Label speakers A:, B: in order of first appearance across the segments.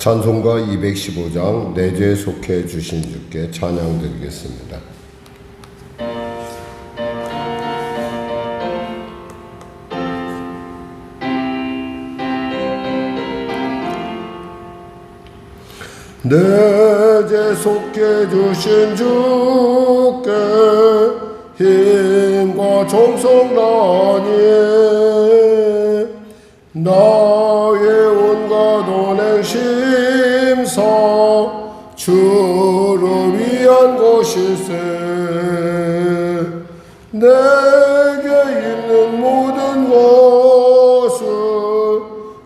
A: 찬송가 215장 내 죄 속해 주신 주께 찬양 드리겠습니다. 내 죄 속해 주신 주께 힘과 정성나니 나의 온갖 언행심사 주를 위한 것일세. 내게 있는 모든 것을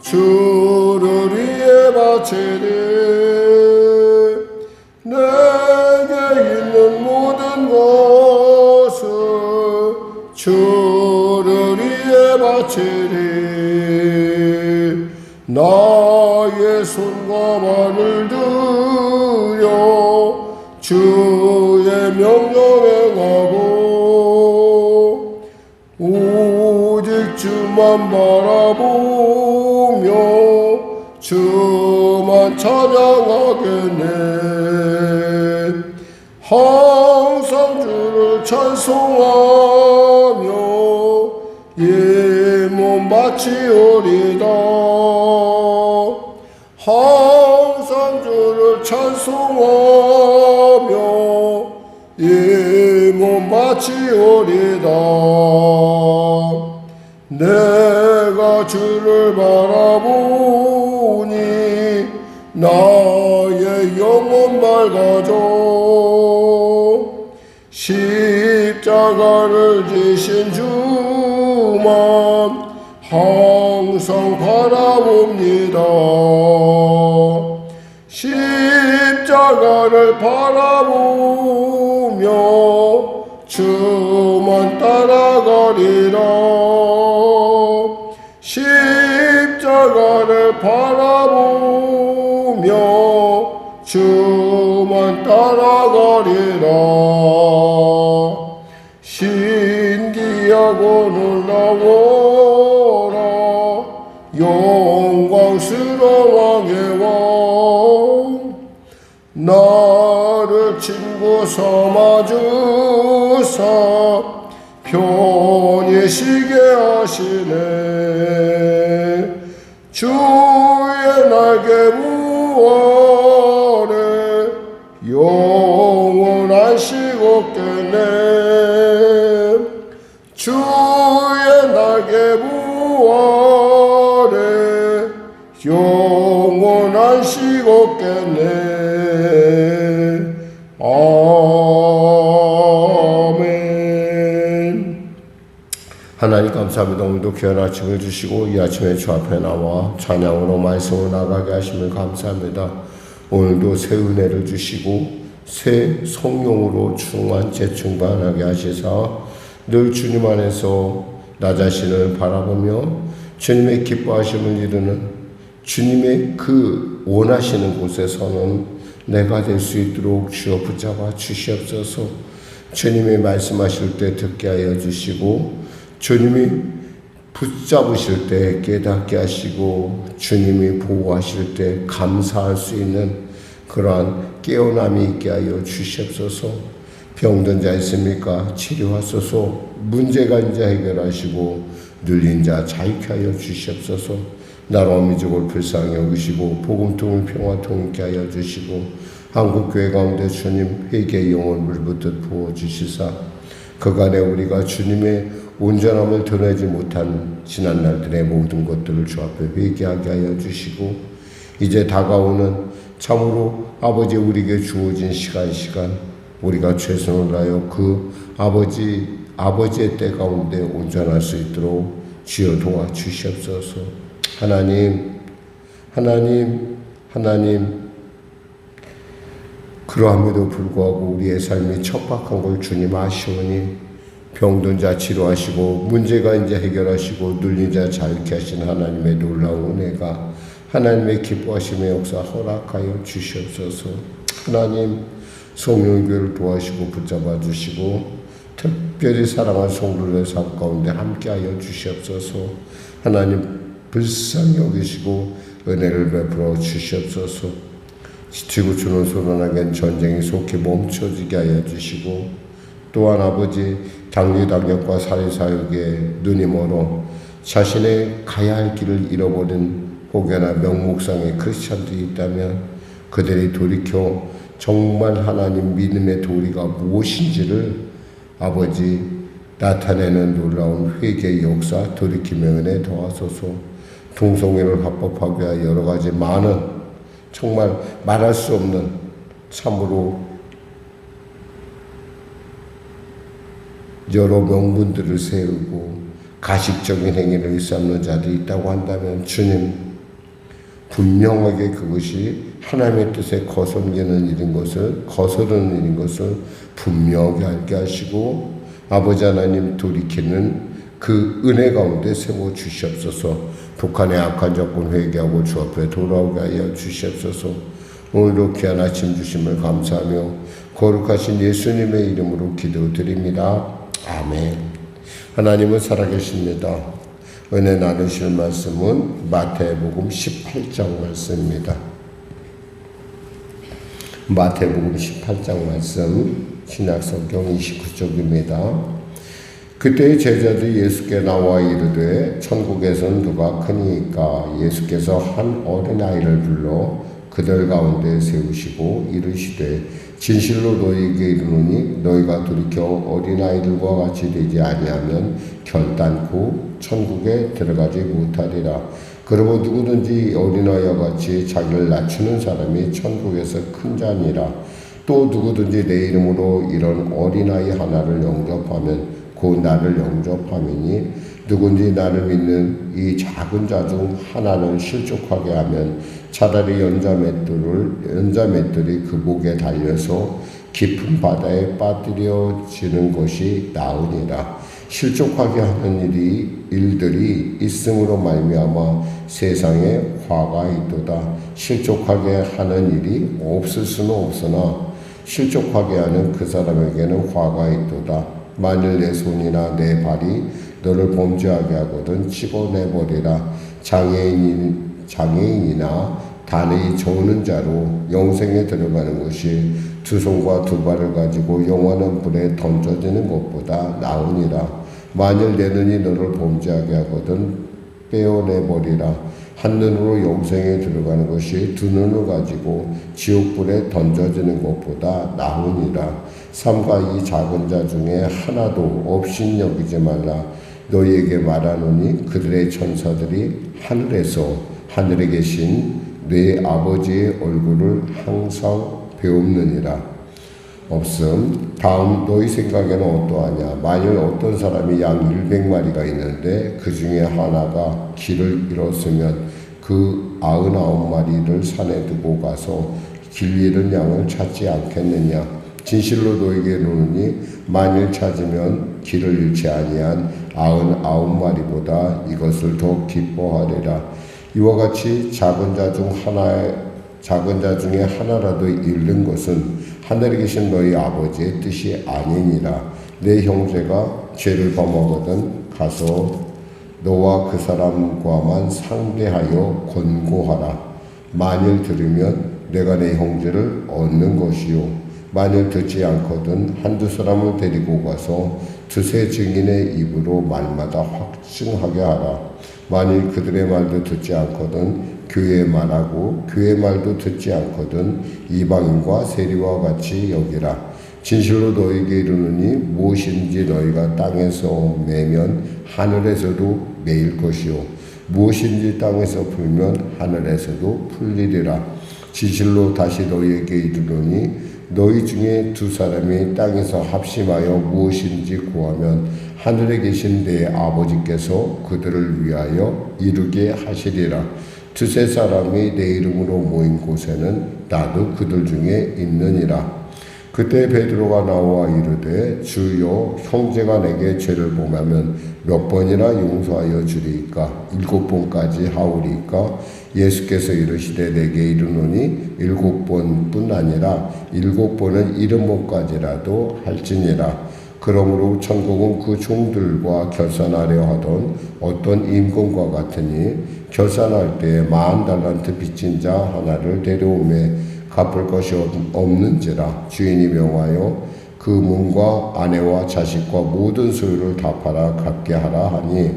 A: 주를 위해 바치리. 내게 있는 모든 것을 주를 위해 바치리. 나의 손과 발을 들여 주의 명령에 가고 오직 주만 바라보며 주만 찬양하겠네. 항상 주를 찬송하며 이 몸 바치오리다. 항상 주를 찬송하며 이 몸 바치오리다. 내가 주를 바라보니 나의 영혼 밝아져. 십자가를 지신 주만 항상 바라봅니다. 십자가를 바라보며 주만 따라가리라. 십자가를 바라보며 주만 따라가리라. 신기하고 놀라워라 영광스러운 왕의 왕. 나를 친구 삼아주사 편히 쉬게 하시네. 주의 날개 무아래 영원 안식었겠네. 주의 날개 무아래 영원 안식었겠네. 아멘. 하나님 감사합니다. 오늘도 귀한 아침을 주시고 이 아침에 주 앞에 나와 찬양으로 말씀을 나가게 하심을 감사합니다. 오늘도 새 은혜를 주시고 새 성령으로 충만 재충만하게 하시사 늘 주님 안에서 나 자신을 바라보며 주님의 기뻐하심을 이루는 주님의 그 원하시는 곳에서는 내가 될 수 있도록 주여 붙잡아 주시옵소서. 주님이 말씀하실 때 듣게 하여 주시고 주님이 붙잡으실 때 깨닫게 하시고 주님이 보호하실 때 감사할 수 있는 그러한 깨어남이 있게 하여 주시옵소서. 병든 자 있습니까? 치료하소서. 문제가 있는 자 해결하시고 눌린 자 자유케 하여 주시옵소서. 나라 민족을 불쌍히 여기시고 복음통을 평화통 있게 하여 주시고 한국교회 가운데 주님 회개의 영을 물붓듯 부어주시사 그간에 우리가 주님의 온전함을 드러내지 못한 지난날들의 모든 것들을 주 앞에 회개하게 하여 주시고 이제 다가오는 참으로 아버지 우리에게 주어진 시간 우리가 최선을 다하여 그 아버지의 때 가운데 온전할 수 있도록 주여 도와주시옵소서. 하나님 그러함에도 불구하고 우리의 삶이 척박한 걸 주님 아시오니 병든 자 치료하시고 문제가 이제 해결하시고 눌린 자 자유케 하신 하나님의 놀라운 은혜가 하나님의 기뻐하심의 역사 허락하여 주시옵소서. 하나님 성령교회를 도와주시고 붙잡아 주시고 특별히 사랑할 성도들의 삶 가운데 함께하여 주시옵소서. 하나님 불쌍히 여기시고 은혜를 베풀어 주시옵소서. 지치고 주는 소란하게 전쟁이 속히 멈춰지게 하여 주시고, 또한 아버지 당리당역과 사리사욕에 눈이 멀어 자신의 가야 할 길을 잃어버린 혹여나 명목상의 크리스찬들이 있다면 그들이 돌이켜 정말 하나님 믿음의 도리가 무엇인지를 아버지 나타내는 놀라운 회개의 역사 돌이킴의 은혜 더하소서. 동성애를 합법하게 하여 여러 가지 많은 정말 말할 수 없는 참으로 여러 명분들을 세우고 가식적인 행위를 일삼는 자들이 있다고 한다면 주님, 분명하게 그것이 하나님의 뜻에 거스르는 일인 것을 분명히 알게 하시고 아버지 하나님 돌이키는 그 은혜 가운데 세워 주시옵소서. 북한의 악한 정권 회개하고 주 앞에 돌아오게 하여 주시옵소서. 오늘도 귀한 아침 주심을 감사하며 거룩하신 예수님의 이름으로 기도드립니다. 아멘. 하나님은 살아계십니다. 은혜 나누실 말씀은 마태복음 18장 말씀입니다. 마태복음 18장 말씀 신약성경 29쪽입니다. 그때 제자들이 예수께 나와 이르되 천국에선 누가 크니까? 예수께서 한 어린아이를 불러 그들 가운데 세우시고 이르시되 진실로 너희에게 이르노니 너희가 돌이켜 어린아이들과 같이 되지 아니하면 결단코 천국에 들어가지 못하리라. 그러므로 누구든지 어린아이와 같이 자기를 낮추는 사람이 천국에서 큰 자니라. 또 누구든지 내 이름으로 이런 어린아이 하나를 영접하면 곧 나를 영접함이니 누군지 나를 믿는 이 작은 자 중 하나를 실족하게 하면 차라리 연자맷돌이 그 목에 달려서 깊은 바다에 빠뜨려지는 것이 나으니라. 실족하게 하는 일들이 있음으로 말미암아 세상에 화가 있도다. 실족하게 하는 일이 없을 수는 없으나 실족하게 하는 그 사람에게는 화가 있도다. 만일 내 손이나 내 발이 너를 범죄하게 하거든 찍어내버리라. 장애인이나 단의 저는 자로 영생에 들어가는 것이 두 손과 두 발을 가지고 영원한 불에 던져지는 것보다 나으니라. 만일 내 눈이 너를 범죄하게 하거든 빼어내버리라. 한 눈으로 영생에 들어가는 것이 두 눈을 가지고 지옥불에 던져지는 것보다 나으니라. 삼가 이 작은 자 중에 하나도 없인 여기지 말라. 너희에게 말하노니 그들의 천사들이 하늘에 계신 내 아버지의 얼굴을 항상 배웁느니라. 없음. 다음 너희 생각에는 어떠하냐? 만일 어떤 사람이 양 100마리가 있는데 그 중에 하나가 길을 잃었으면 그 99마리를 산에 두고 가서 길 잃은 양을 찾지 않겠느냐? 진실로 너희에게 이르노니 만일 찾으면 길을 잃지 아니한 99마리보다 이것을 더 기뻐하리라. 이와 같이 작은 자 중에 하나라도 잃는 것은 하늘에 계신 너희 아버지의 뜻이 아니니라. 내 형제가 죄를 범하거든 가서 너와 그 사람과만 상대하여 권고하라. 만일 들으면 내가 내 형제를 얻는 것이요. 만일 듣지 않거든 한두 사람을 데리고 가서 두세 증인의 입으로 말마다 확증하게 하라. 만일 그들의 말도 듣지 않거든 교회의 말하고 교회의 말도 듣지 않거든 이방인과 세리와 같이 여기라. 진실로 너희에게 이르노니 무엇인지 너희가 땅에서 매면 하늘에서도 매일 것이요 무엇인지 땅에서 풀면 하늘에서도 풀리리라. 진실로 다시 너희에게 이르노니 너희 중에 두 사람이 땅에서 합심하여 무엇인지 구하면 하늘에 계신 내 아버지께서 그들을 위하여 이루게 하시리라. 두세 사람이 내 이름으로 모인 곳에는 나도 그들 중에 있느니라. 그때 베드로가 나와 이르되 주여 형제가 내게 죄를 범하면 몇 번이나 용서하여 주리이까? 7번까지 하오리이까? 예수께서 이르시되 내게 이르노니 7번뿐 아니라 7번은 70번까지라도 할지니라. 그러므로 천국은 그 종들과 결산하려 하던 어떤 임금과 같으니 결산할 때에 10,000달란트 빚진 자 하나를 데려오매 갚을 것이 없는지라 주인이 명하여 그 몸과 아내와 자식과 모든 소유를 다 팔아 갚게 하라 하니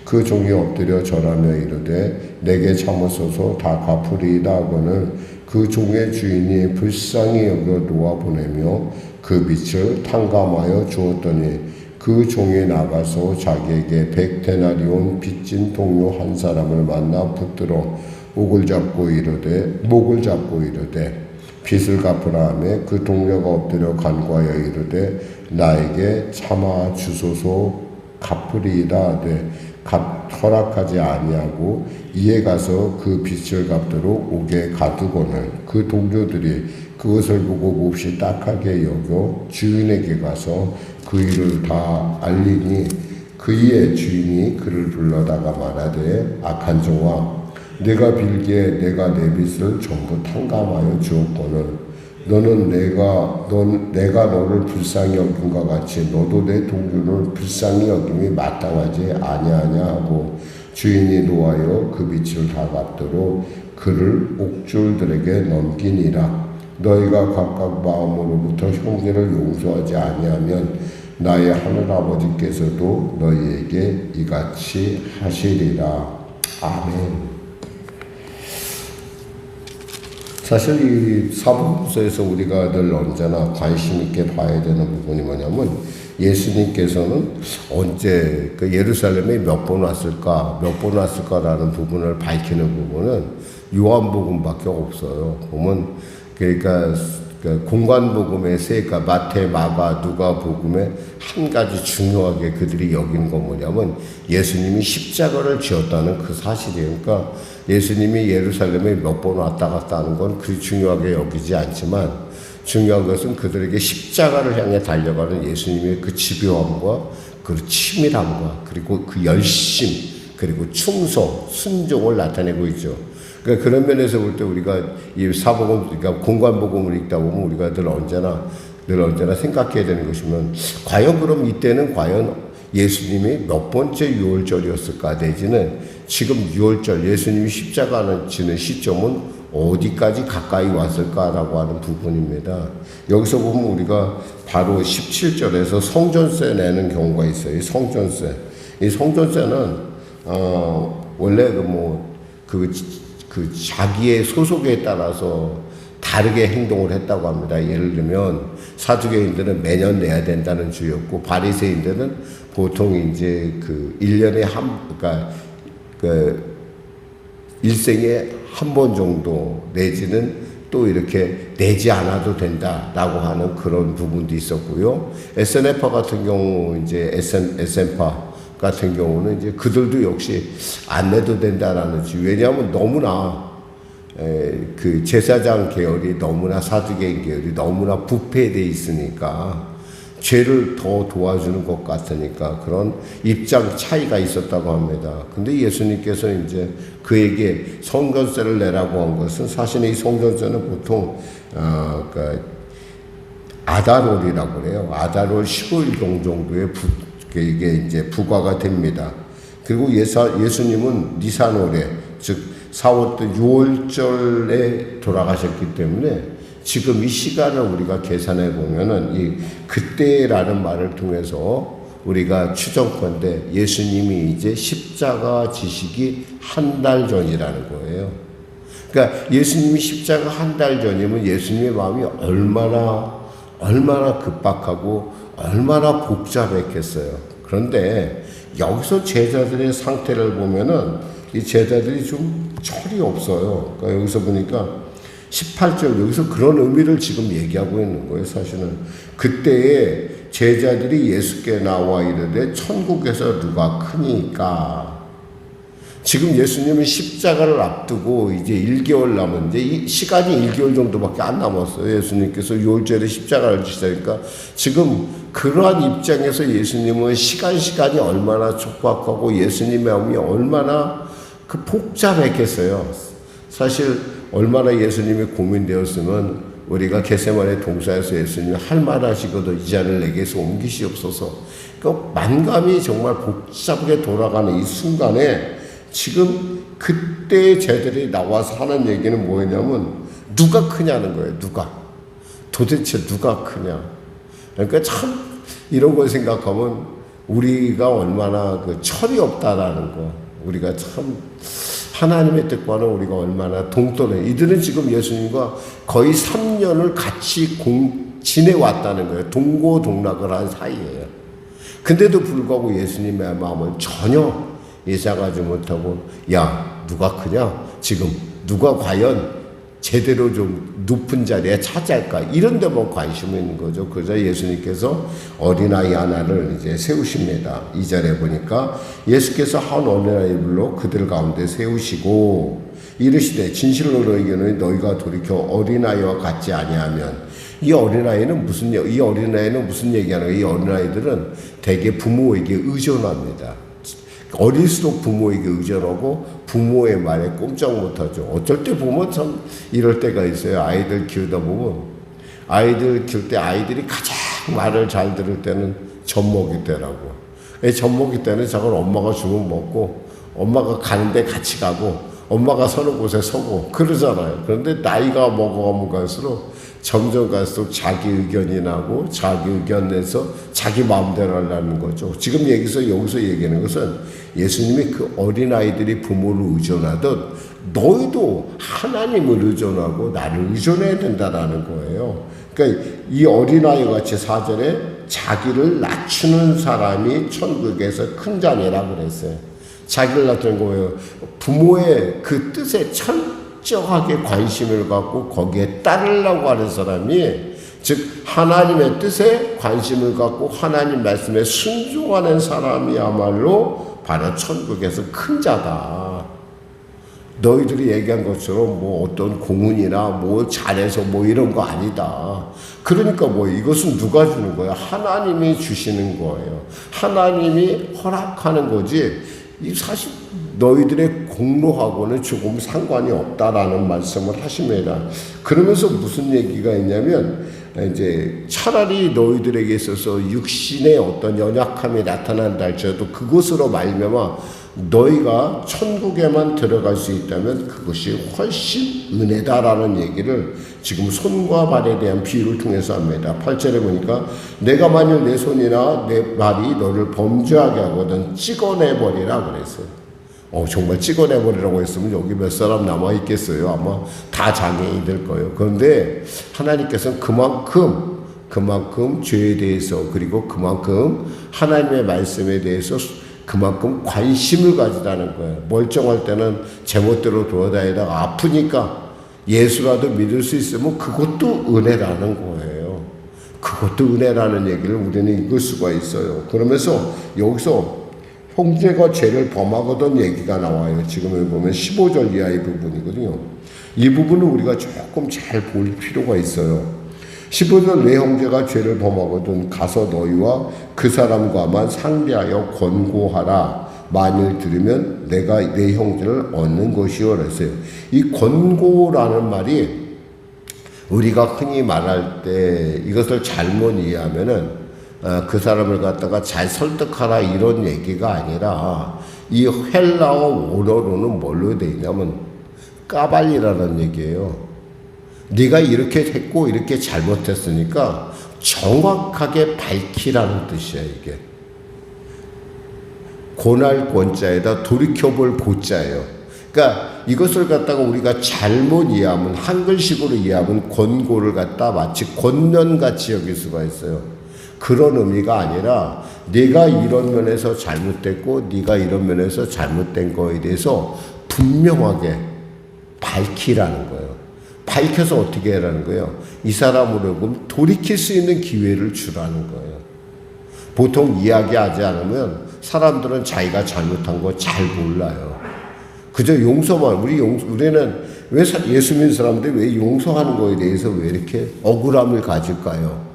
A: 그 종이 엎드려 절하며 이르되 내게 참으소서 다 갚으리이다 하거늘 그 종의 주인이 불쌍히 여겨 놓아보내며 그 빚을 탕감하여 주었더니 그 종이 나가서 자기에게 100데나리온 빚진 동료 한 사람을 만나 붙들어 목을 잡고 이르되 빚을 갚으라 하며 그 동료가 엎드려 간구하여 이르되 나에게 참아 주소서 갚으리이다 하되 허락하지 아니하고 이에 가서 그 빚을 갚도록 옥에 가두고는 그 동료들이 그것을 보고 몹시 딱하게 여겨 주인에게 가서 그 일을 다 알리니 그의 주인이 그를 불러다가 말하되 악한 종아 내가 빌기에 내가 내 빚을 전부 탕감하여 주었거늘 너는 내가 너를 불쌍히 여김과 같이 너도 내 동료를 불쌍히 여김이 마땅하지 아니하냐 하고 주인이 노하여 그 빚을 다 갚도록 그를 옥졸들에게 넘기니라. 너희가 각각 마음으로부터 형제를 용서하지 아니하면 나의 하늘 아버지께서도 너희에게 이같이 하시리라. 아멘. 사실 이 사복음서에서 우리가 늘 언제나 관심 있게 봐야 되는 부분이 뭐냐면 예수님께서는 언제 그 예루살렘에 몇 번 왔을까라는 부분을 밝히는 부분은 요한복음밖에 없어요. 보면 그러니까 공관복음의 세가 마태, 마가, 누가복음의 한 가지 중요하게 그들이 여긴 건 뭐냐면 예수님이 십자가를 지었다는 그 사실이에요. 그러니까 예수님이 예루살렘에 몇 번 왔다 갔다 하는 건 그리 중요하게 여기지 않지만 중요한 것은 그들에게 십자가를 향해 달려가는 예수님의 그 집요함과 그 치밀함과 그리고 그 열심 그리고 충성, 순종을 나타내고 있죠. 그러니까 그런 면에서 볼 때 우리가 이 사복음, 그러니까 공관복음을 읽다 보면 우리가 늘 언제나 생각해야 되는 것이면 과연 그럼 이때는 과연 예수님이 몇 번째 유월절이었을까 내지는 지금 유월절 예수님이 십자가를 지는 시점은 어디까지 가까이 왔을까라고 하는 부분입니다. 여기서 보면 우리가 바로 17절에서 성전세 내는 경우가 있어요. 이 성전세는 원래 그 자기의 소속에 따라서 다르게 행동을 했다고 합니다. 예를 들면 사두개인들은 매년 내야 된다는 주였고 바리새인들은 보통 이제 그 1년에 그러니까 그 일생에 한 번 정도 내지는 또 이렇게 내지 않아도 된다라고 하는 그런 부분도 있었고요. 에센에파 같은 경우 이제 에센파 같은 경우는 이제 그들도 역시 안 내도 된다라는 주. 왜냐하면 너무나 그 제사장 계열이 너무나 사두개인 계열이 너무나 부패돼 있으니까 죄를 더 도와주는 것 같으니까 그런 입장 차이가 있었다고 합니다. 근데 예수님께서 이제 그에게 성전세를 내라고 한 것은 사실 이 성전세는 보통 그러니까 아달월이라고 그래요. 아달월 15일 정도의 이게 이제 부과가 됩니다. 그리고 예수님은 니산월에 즉 4월달 6월절에 돌아가셨기 때문에 지금 이 시간을 우리가 계산해 보면은 이 그때라는 말을 통해서 우리가 추정컨대 예수님이 이제 십자가 지시기 한 달 전이라는 거예요. 그러니까 예수님이 십자가 한 달 전이면 예수님의 마음이 얼마나 급박하고 얼마나 복잡했겠어요. 그런데 여기서 제자들의 상태를 보면은 이 제자들이 좀 철이 없어요. 그러니까 여기서 보니까 18절 여기서 그런 의미를 지금 얘기하고 있는 거예요. 사실은 그때에 제자들이 예수께 나와 이르되 천국에서 누가 크니까. 지금 예수님은 십자가를 앞두고 이제 1개월 남은 이제 이 시간이 1개월 정도밖에 안 남았어요. 예수님께서 6월절에 십자가를 지시니까 지금 그러한 입장에서 예수님은 시간이 얼마나 촉박하고 예수님의 마음이 얼마나 그 복잡했겠어요. 사실 얼마나 예수님이 고민되었으면 우리가 겟세마네 동산에서 예수님이 할 말하시거든 이 잔을 내게서 옮기시옵소서. 그 만감이 정말 복잡하게 돌아가는 이 순간에 지금 그때 쟤들이 나와서 하는 얘기는 뭐냐면 누가 크냐는 거예요. 누가 도대체 누가 크냐. 그러니까 참 이런 걸 생각하면 우리가 얼마나 그 철이 없다라는 거, 우리가 참 하나님의 뜻과는 우리가 얼마나 동떨어져. 이들은 지금 예수님과 거의 3년을 같이 지내왔다는 거예요. 동고동락을 한 사이예요. 근데도 불구하고 예수님의 마음을 전혀 예상하지 못하고, 야 누가 크냐, 지금 누가 과연 제대로 좀 높은 자리에 차지할까, 이런 데만 관심이 있는 거죠. 그러자 예수님께서 어린아이 하나를 이제 세우십니다. 2절에 보니까 예수께서 한 어린아이를 불러 그들 가운데 세우시고 이르시되 진실로 너희에게는 너희가 돌이켜 어린아이와 같지 아니하면. 이 어린아이는 무슨 얘기하는 거예요? 이 어린아이들은 대개 부모에게 의존합니다. 어릴수록 부모에게 의존하고 부모의 말에 꼼짝 못하죠. 어쩔 때 보면 참 이럴 때가 있어요. 아이들 키우다 보면 아이들 키울 때 아이들이 가장 말을 잘 들을 때는 젖먹이 때라고. 젖먹이 때는 저걸 엄마가 주면 먹고 엄마가 가는데 같이 가고 엄마가 서는 곳에 서고 그러잖아요. 그런데 나이가 먹어가면 갈수록 점점 갈수록 자기 의견이 나고 자기 의견 내서 자기 마음대로 하려는 거죠. 지금 여기서 얘기하는 것은 예수님이 그 어린아이들이 부모를 의존하듯 너희도 하나님을 의존하고 나를 의존해야 된다라는 거예요. 그러니까 이 어린아이 같이 4절에 자기를 낮추는 사람이 천국에서 큰 자니라고 그랬어요. 자기를 낮추는 거예요. 부모의 그 뜻에 철저하게 관심을 갖고 거기에 따르려고 하는 사람이, 즉 하나님의 뜻에 관심을 갖고 하나님 말씀에 순종하는 사람이야말로 바로 천국에서 큰 자다. 너희들이 얘기한 것처럼 뭐 어떤 공훈이나 뭐 잘해서 뭐 이런 거 아니다. 그러니까 뭐 이것은 누가 주는 거야? 하나님이 주시는 거예요. 하나님이 허락하는 거지. 이 사실 너희들의 공로하고는 조금 상관이 없다라는 말씀을 하십니다. 그러면서 무슨 얘기가 있냐면, 이제 차라리 너희들에게 있어서 육신의 어떤 연약함이 나타난다 할지라도 그것으로 말미암아 너희가 천국에만 들어갈 수 있다면 그것이 훨씬 은혜다라는 얘기를 지금 손과 발에 대한 비유를 통해서 합니다. 8절에 보니까 내가 만일 내 손이나 내 발이 너를 범죄하게 하거든 찍어내버리라 그랬어요. 정말 찍어내버리라고 했으면 여기 몇 사람 남아있겠어요? 아마 다 장애인이 될 거예요. 그런데 하나님께서는 그만큼 죄에 대해서, 그리고 그만큼 하나님의 말씀에 대해서 그만큼 관심을 가지다는 거예요. 멀쩡할 때는 제멋대로 돌아다니다가 아프니까 예수라도 믿을 수 있으면 그것도 은혜라는 거예요. 그것도 은혜라는 얘기를 우리는 읽을 수가 있어요. 그러면서 여기서 형제가 죄를 범하거든 얘기가 나와요. 지금 여기 보면 15절 이하의 부분이거든요. 이 부분은 우리가 조금 잘 볼 필요가 있어요. 15절 내 형제가 죄를 범하거든 가서 너희와 그 사람과만 상대하여 권고하라. 만일 들으면 내가 내 형제를 얻는 것이요 그랬어요. 이 권고라는 말이 우리가 흔히 말할 때 이것을 잘못 이해하면은 그 사람을 갖다가 잘 설득하라 이런 얘기가 아니라, 이 헬라어 원어로는 뭘로 되어 있냐면 까발리라는 얘기예요. 네가 이렇게 했고 이렇게 잘못했으니까 정확하게 밝히라는 뜻이야. 이게 고날 권자에다 돌이켜볼 고자예요. 그러니까 이것을 갖다가 우리가 잘못 이해하면, 한글식으로 이해하면 권고를 갖다 마치 권면같이 여길 수가 있어요. 그런 의미가 아니라 네가 이런 면에서 잘못됐고 네가 이런 면에서 잘못된 거에 대해서 분명하게 밝히라는 거예요. 밝혀서 어떻게 하라는 거예요? 이 사람으로 돌이킬 수 있는 기회를 주라는 거예요. 보통 이야기하지 않으면 사람들은 자기가 잘못한 거 잘 몰라요. 그저 용서만, 우리는 왜 예수 믿는 사람들이 왜 용서하는 거에 대해서 왜 이렇게 억울함을 가질까요?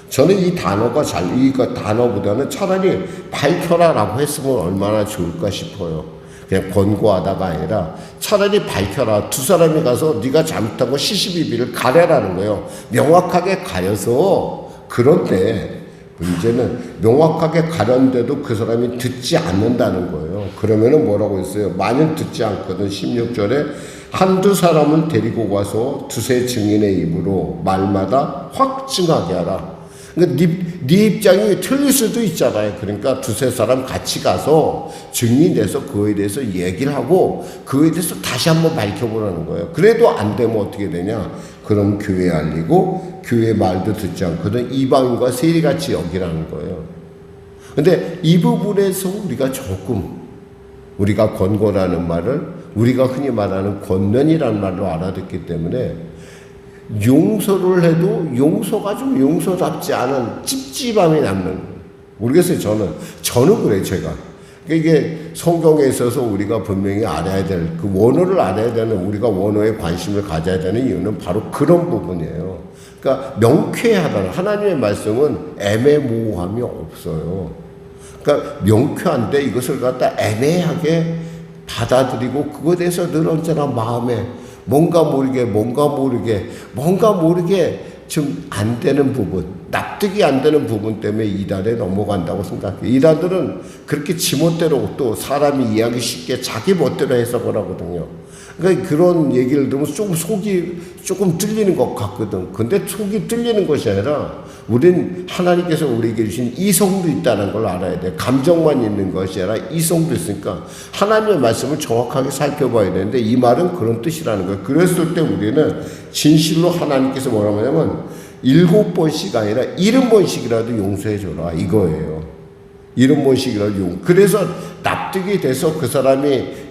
A: 저는 이 단어보다는 차라리 밝혀라라고 했으면 얼마나 좋을까 싶어요. 그냥 권고하다가 아니라 차라리 밝혀라. 두 사람이 가서 네가 잘못한 거 시시비비를 가려라는 거예요. 명확하게 가려서. 그런데 문제는 명확하게 가렸는데도 그 사람이 듣지 않는다는 거예요. 그러면은 뭐라고 했어요? 만일 듣지 않거든 16절에 한두 사람을 데리고 가서 두세 증인의 입으로 말마다 확증하게 하라. 그러니까 네 입장이 틀릴 수도 있잖아요. 그러니까 두세 사람 같이 가서 증인돼서 그거에 대해서 얘기를 하고 그거에 대해서 다시 한번 밝혀보라는 거예요. 그래도 안 되면 어떻게 되냐? 그럼 교회에 알리고 교회 말도 듣지 않거든 이방인과 세리같이 여기라는 거예요. 근데 이 부분에서 우리가 조금 우리가 권고라는 말을 우리가 흔히 말하는 권면이라는 말로 알아듣기 때문에 용서를 해도 용서가 좀 용서답지 않은 찝찝함이 남는 거예요. 모르겠어요. 저는 그래요. 제가 이게 성경에 있어서 우리가 분명히 알아야 될 그 원어를 알아야 되는 우리가 원어에 관심을 가져야 되는 이유는 바로 그런 부분이에요. 그러니까 명쾌하다는 하나님의 말씀은 애매모호함이 없어요. 그러니까 명쾌한데 이것을 갖다 애매하게 받아들이고 그거에 대해서 늘 언제나 마음에 뭔가 모르게 좀 안 되는 부분, 납득이 안 되는 부분 때문에 이단에 넘어간다고 생각해요. 이단들은 그렇게 지멋대로 또 사람이 이해하기 쉽게 자기 멋대로 해석을 하거든요. 그러니까 그런 얘기를 들으면 속이 조금 뚫리는 것 같거든. 근데 속이 뚫리는 것이 아니라 우린 하나님께서 우리에게 주신 이성도 있다는 걸 알아야 돼. 감정만 있는 것이 아니라 이성도 있으니까 하나님의 말씀을 정확하게 살펴봐야 되는데 이 말은 그런 뜻이라는 거예요. 그랬을 때 우리는 진실로 하나님께서 뭐라고 하냐면 7번씩 아니라 70번씩이라도 용서해줘라 이거예요. 70번씩이라도 그래서 납득이 돼서 그 사람이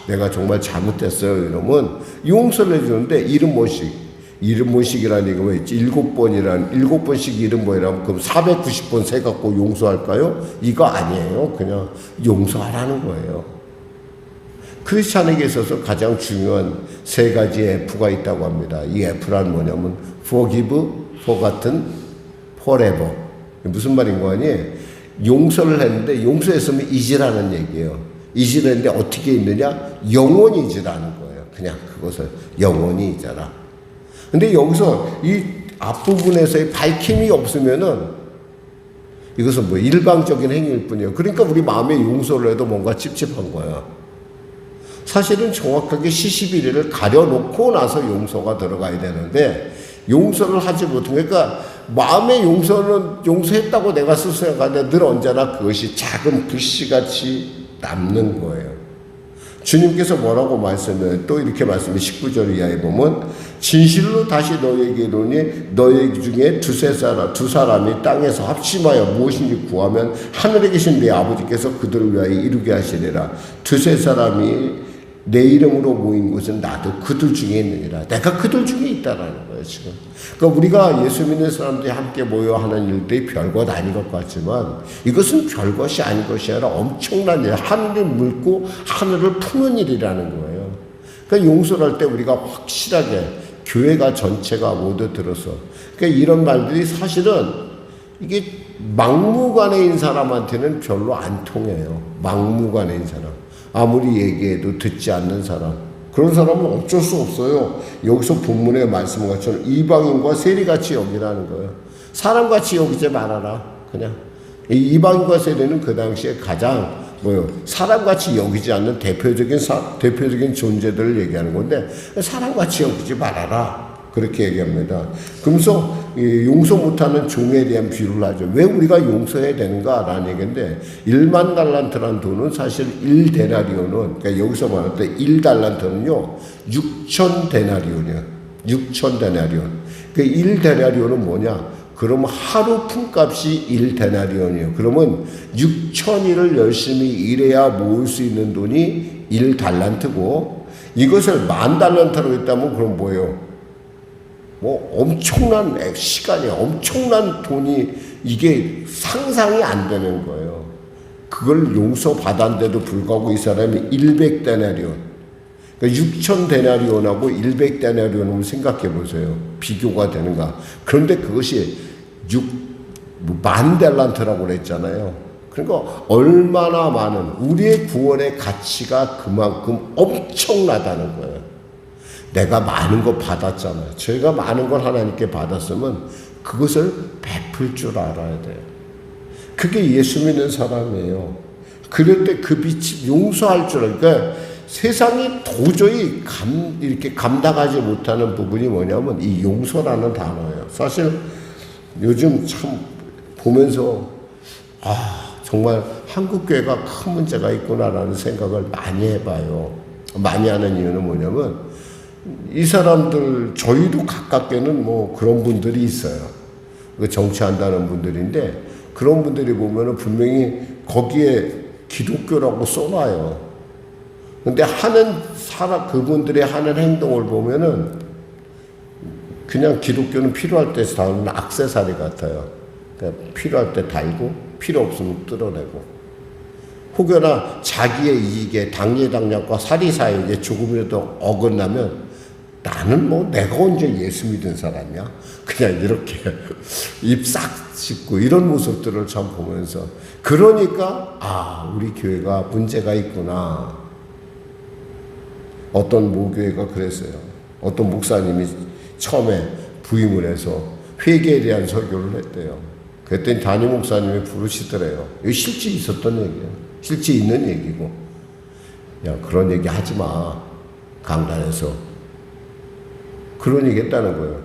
A: 내가 정말 잘못했어요 이러면 용서를 해주는데 70번씩이라는 얘기가 왜 있지? 7번씩 70번이라면 그럼 490번 세 갖고 용서할까요? 이거 아니에요. 그냥 용서하라는 거예요. 크리스찬에게 있어서 가장 중요한 세 가지의 F가 있다고 합니다. 이 F란 뭐냐면 forgive, forgotten, forever. 무슨 말인 거 아니? 용서를 했는데 용서했으면 잊으라는 얘기예요. 잊으라는데 어떻게 잊느냐? 영원히 잊으라는 거예요. 그냥 그것을 영원히 잊어라. 근데 여기서 이 앞부분에서의 밝힘이 없으면은 이것은 뭐 일방적인 행위일 뿐이에요. 그러니까 우리 마음에 용서를 해도 뭔가 찝찝한 거야. 사실은 정확하게 시시비리를 가려놓고 나서 용서가 들어가야 되는데 용서를 하지 못한 그러니까 마음의 용서는 용서했다고 내가 스스로 생각하는데 늘 언제나 그것이 작은 불씨같이 남는 거예요. 주님께서 뭐라고 말씀해요? 또 이렇게 말씀해 19절 이하에 보면 진실로 다시 너에게 이르노니 너희 중에 두 사람이 땅에서 합심하여 무엇인지 구하면 하늘에 계신 내 아버지께서 그들을 위하여 이루게 하시리라. 두세 사람이 내 이름으로 모인 곳은 나도 그들 중에 있느니라. 내가 그들 중에 있다라는 거예요 지금. 그러니까 우리가 예수 믿는 사람들이 함께 모여 하는 일들이 별것 아닌 것 같지만 이것은 별것이 아닌 것이 아니라 엄청난 일, 하늘을 물고 하늘을 푸는 일이라는 거예요. 그러니까 용서를 할 때 우리가 확실하게 교회가 전체가 모두 들어서 그러니까 이런 말들이 사실은 이게 막무가내인 사람한테는 별로 안 통해요. 막무가내인 사람. 아무리 얘기해도 듣지 않는 사람. 그런 사람은 어쩔 수 없어요. 여기서 본문에 말씀한 것처럼 이방인과 세리같이 여기라는 거예요. 사람같이 여기지 말아라. 그냥. 이방인과 세리는 그 당시에 가장 사람같이 여기지 않는 대표적인 존재들을 얘기하는 건데 사람같이 여기지 말아라. 그렇게 얘기합니다. 그러면서 용서 못하는 종에 대한 비유를 하죠. 왜 우리가 용서해야 되는가라는 얘기인데 1만 달란트라는 돈은 사실 1데나리온은 그러니까 여기서 말할 때 1달란트는요 6천 데나리온이에요. 6천 데나리온. 그 1데나리온은 뭐냐? 그러면 하루 품값이 1데나리온이에요. 그러면 6천일을 열심히 일해야 모을 수 있는 돈이 1달란트고 이것을 10,000달란트로 했다면 그럼 뭐예요? 엄청난 시간이 엄청난 돈이 이게 상상이 안 되는 거예요. 그걸 용서받았는데도 불구하고 이 사람이 100데나리온 그러니까 6,000데나리온하고 100데나리온을 생각해 보세요. 비교가 되는가. 그런데 그것이 10,000달란트라고 그랬잖아요. 그러니까 얼마나 많은 우리의 구원의 가치가 그만큼 엄청나다는 거예요. 내가 많은 거 받았잖아요. 저희가 많은 걸 하나님께 받았으면 그것을 베풀 줄 알아야 돼요. 그게 예수 믿는 사람이에요. 그럴 때 그 빛이 용서할 줄 알아요. 그러니까 세상이 도저히 이렇게 감당하지 못하는 부분이 뭐냐면 이 용서라는 단어예요. 사실 요즘 참 보면서 정말 한국교회가 큰 문제가 있구나라는 생각을 많이 해봐요. 많이 하는 이유는 뭐냐면 이 사람들 저희도 가깝게는 뭐 그런 분들이 있어요. 정치한다는 분들인데 그런 분들이 보면은 분명히 거기에 기독교라고 써놔요. 근데 그분들의 하는 행동을 보면은 그냥 기독교는 필요할 때 다루는 액세서리 같아요. 그러니까 필요할 때 달고 필요 없으면 뜯어내고 혹여나 자기의 이익에 당리당략과 사리사욕에 조금이라도 어긋나면 나는 뭐 내가 언제 예수 믿은 사람이야? 그냥 이렇게 입 싹 씻고 이런 모습들을 참 보면서 그러니까 우리 교회가 문제가 있구나. 어떤 모교회가 그랬어요. 어떤 목사님이 처음에 부임을 해서 회개에 대한 설교를 했대요. 그랬더니 담임 목사님이 부르시더래요. 이거 실제 있었던 얘기예요. 실제 있는 얘기고. 야, 그런 얘기 하지 마. 강단에서. 그런 얘기 했다는 거예요.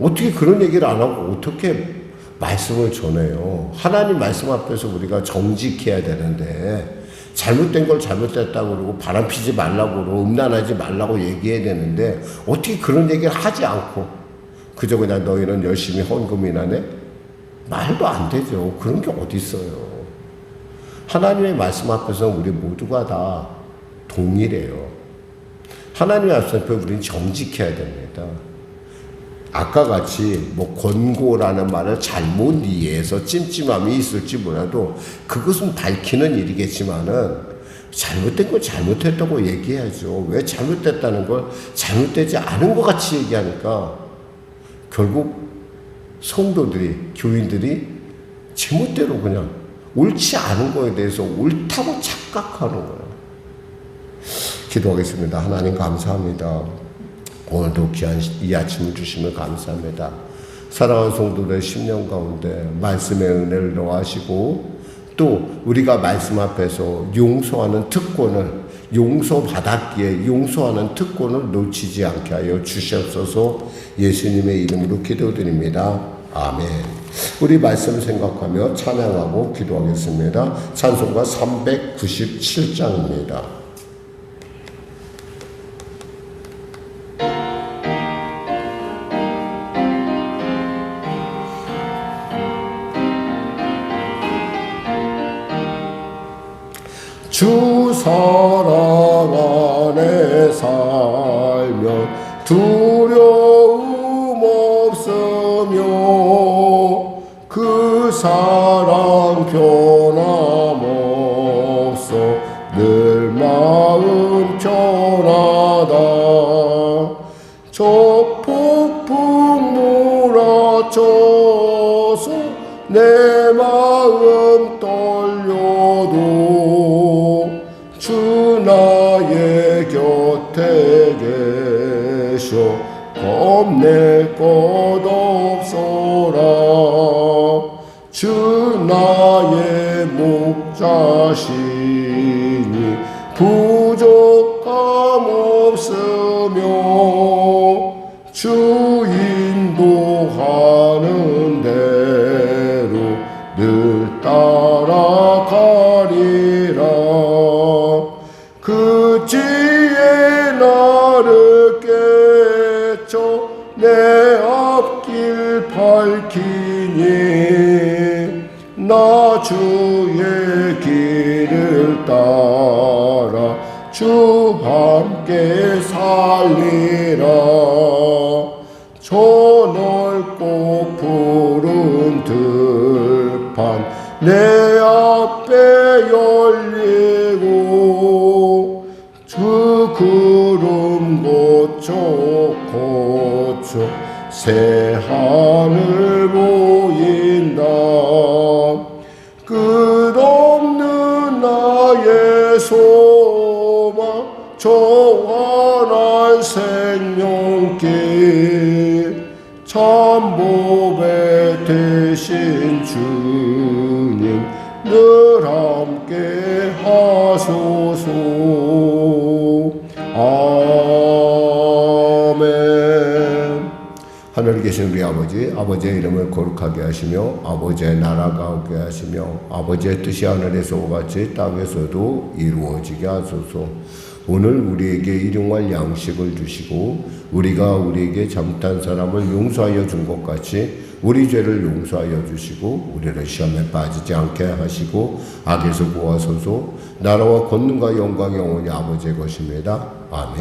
A: 어떻게 그런 얘기를 안 하고 어떻게 말씀을 전해요? 하나님 말씀 앞에서 우리가 정직해야 되는데 잘못된 걸 잘못됐다고 그러고 바람 피지 말라고 그러고 음란하지 말라고 얘기해야 되는데 어떻게 그런 얘기를 하지 않고 그저 그냥 너희는 열심히 헌금이나네? 말도 안 되죠. 그런 게 어디 있어요. 하나님의 말씀 앞에서 우리 모두가 다 동일해요. 하나님의 말씀 앞에 우리는 정직해야 됩니다. 아까 같이 뭐 권고라는 말을 잘못 이해해서 찜찜함이 있을지 몰라도 그것은 밝히는 일이겠지만은 잘못된 걸 잘못했다고 얘기해야죠. 왜 잘못됐다는 걸 잘못되지 않은 것 같이 얘기하니까 결국 성도들이, 교인들이 제멋대로 그냥 옳지 않은 거에 대해서 옳다고 착각하는 거예요. 기도하겠습니다. 하나님 감사합니다. 오늘도 귀한 이 아침을 주시면 감사합니다. 사랑하는 성도들의 10년 가운데 말씀의 은혜를 더하시고 또 우리가 말씀 앞에서 용서하는 특권을 용서받았기에 용서하는 특권을 놓치지 않게 하여 주시옵소서. 예수님의 이름으로 기도드립니다. 아멘. 우리 말씀 생각하며 찬양하고 기도하겠습니다. 찬송가 397장입니다. 주 사랑 안에 살면 두려움 없으며 그 사랑 변함없어 늘 마음 편하다. 저 폭풍 몰아쳐서 내 마음 떨려도 주 나의 곁에 계셔 겁낼 것 없어라. 주 나의 목자시니 부족함 없으며 주 인도하는 대로 늘 따라가리라. 그 지혜 나를 깨쳐 내 앞길 밝히니 나 주의 길을 따라 주 함께 살리라. 저 넓고 푸른 들판 내 앞에 열리고 주 구름 고쳐 새 하늘 보인다. 그 생명길 참보배 되신 주님 늘 함께 하소서. 아멘. 하늘에 계신 우리 아버지, 아버지의 이름을 거룩하게 하시며 아버지의 나라가 오게 하시며 아버지의 뜻이 하늘에서 같이 땅에서도 이루어지게 하소서. 오늘 우리에게 일용할 양식을 주시고 우리가 우리에게 잘못한 사람을 용서하여 준 것 같이 우리 죄를 용서하여 주시고 우리를 시험에 빠지지 않게 하시고 악에서 구하소서. 나라와 권능과 영광이 영원히 아버지의 것입니다. 아멘.